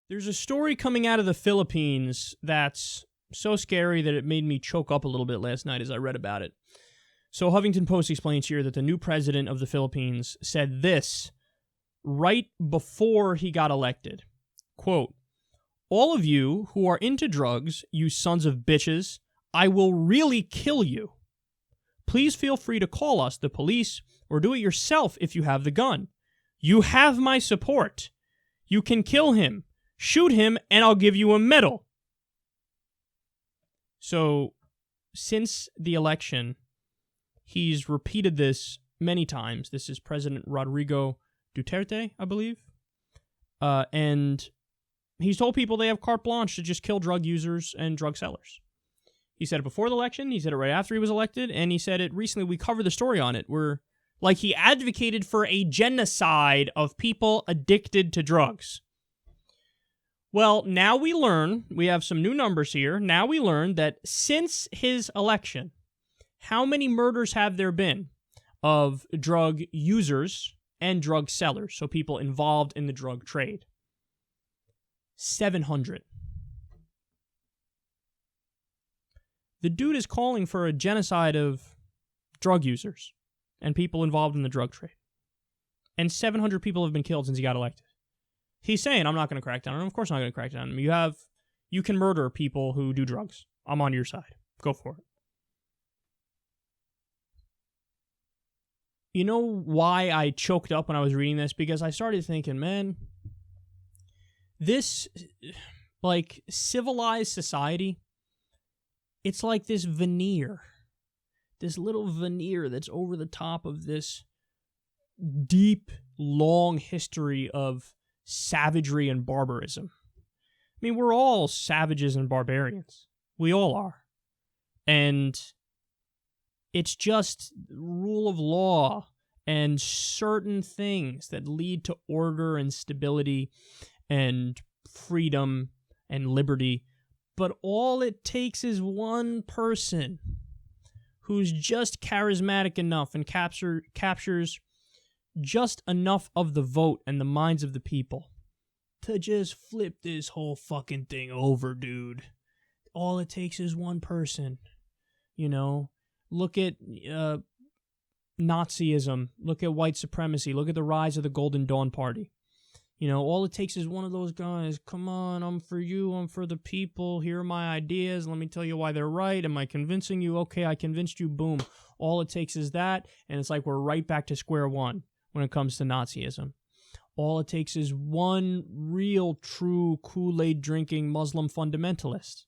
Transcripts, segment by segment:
There's a story coming out of the Philippines that's so scary that it made me choke up a little bit last night as I read about it. So Huffington Post explains here that the new president of the Philippines said this right before he got elected. Quote, "All of you who are into drugs, you sons of bitches, I will really kill you. Please feel free to call us, the police, or do it yourself if you have the gun. You have my support. You can kill him. Shoot him, and I'll give you a medal." So, since the election, he's repeated this many times. This is President Rodrigo Duterte, I believe. And he's told people they have carte blanche to just kill drug users and drug sellers. He said it before the election, he said it right after he was elected, and he said it recently. We covered the story on it, where like he advocated for a genocide of people addicted to drugs. Well, now we learn, we have some new numbers here, now we learn that since his election, how many murders have there been of drug users and drug sellers, so people involved in the drug trade? 700. The dude is calling for a genocide of drug users and people involved in the drug trade. And 700 people have been killed since he got elected. He's saying, I'm not going to crack down on him. Of course I'm not going to crack down on him. You can murder people who do drugs. I'm on your side. Go for it. You know why I choked up when I was reading this? Because I started thinking, man, this, like, civilized society, it's like this veneer. This little veneer that's over the top of this deep, long history of savagery and barbarism. I mean, we're all savages and barbarians. We all are. And it's just rule of law and certain things that lead to order and stability and freedom and liberty. But all it takes is one person who's just charismatic enough and captures just enough of the vote and the minds of the people to just flip this whole fucking thing over, dude. All it takes is one person. You know, look at Nazism, look at white supremacy, look at the rise of the Golden Dawn Party. You know, all it takes is one of those guys. Come on, I'm for you, I'm for the people. Here are my ideas. Let me tell you why they're right. Am I convincing you? Okay, I convinced you. Boom. All it takes is that, and it's like we're right back to square one when it comes to Nazism. All it takes is one real, true, Kool-Aid drinking Muslim fundamentalist.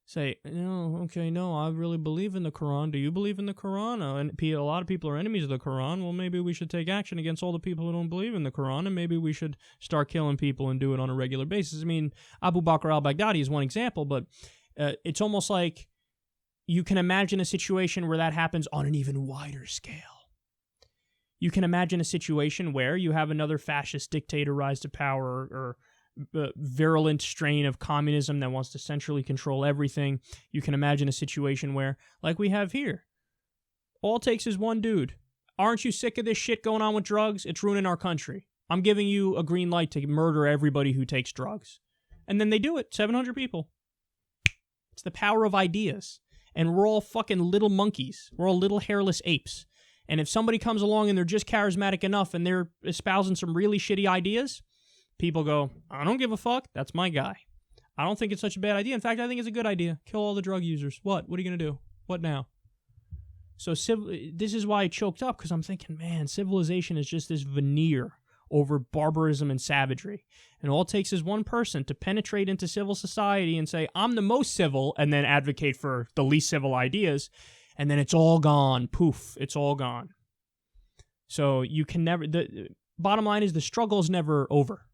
Say, no, I really believe in the Quran. Do you believe in the Quran? And a lot of people are enemies of the Quran. Well, maybe we should take action against all the people who don't believe in the Quran, and maybe we should start killing people and do it on a regular basis. I mean, Abu Bakr al-Baghdadi is one example, but it's almost like you can imagine a situation where that happens on an even wider scale. You can imagine a situation where you have another fascist dictator rise to power, or virulent strain of communism that wants to centrally control everything. You can imagine a situation where, like we have here, all it takes is one dude. Aren't you sick of this shit going on with drugs? It's ruining our country. I'm giving you a green light to murder everybody who takes drugs. And then they do it. 700 people. It's the power of ideas. And we're all fucking little monkeys. We're all little hairless apes. And if somebody comes along and they're just charismatic enough and they're espousing some really shitty ideas, people go, I don't give a fuck. That's my guy. I don't think it's such a bad idea. In fact, I think it's a good idea. Kill all the drug users. What? What are you going to do? What now? So this is why I choked up, because I'm thinking, man, civilization is just this veneer over barbarism and savagery. And all it takes is one person to penetrate into civil society and say, I'm the most civil, and then advocate for the least civil ideas. And then it's all gone. Poof. It's all gone. So you can never... The bottom line is the struggle is never over.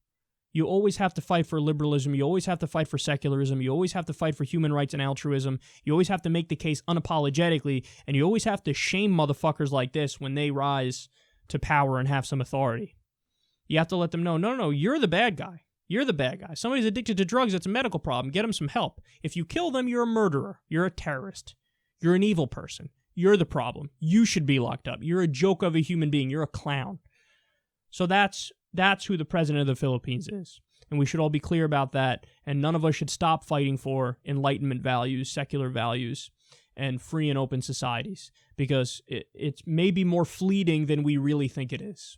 You always have to fight for liberalism. You always have to fight for secularism. You always have to fight for human rights and altruism. You always have to make the case unapologetically. And you always have to shame motherfuckers like this when they rise to power and have some authority. You have to let them know, no, you're the bad guy. You're the bad guy. Somebody's addicted to drugs. It's a medical problem. Get them some help. If you kill them, you're a murderer. You're a terrorist. You're an evil person. You're the problem. You should be locked up. You're a joke of a human being. You're a clown. So that's who the president of the Philippines is. And we should all be clear about that. And none of us should stop fighting for Enlightenment values, secular values, and free and open societies, because it's maybe more fleeting than we really think it is.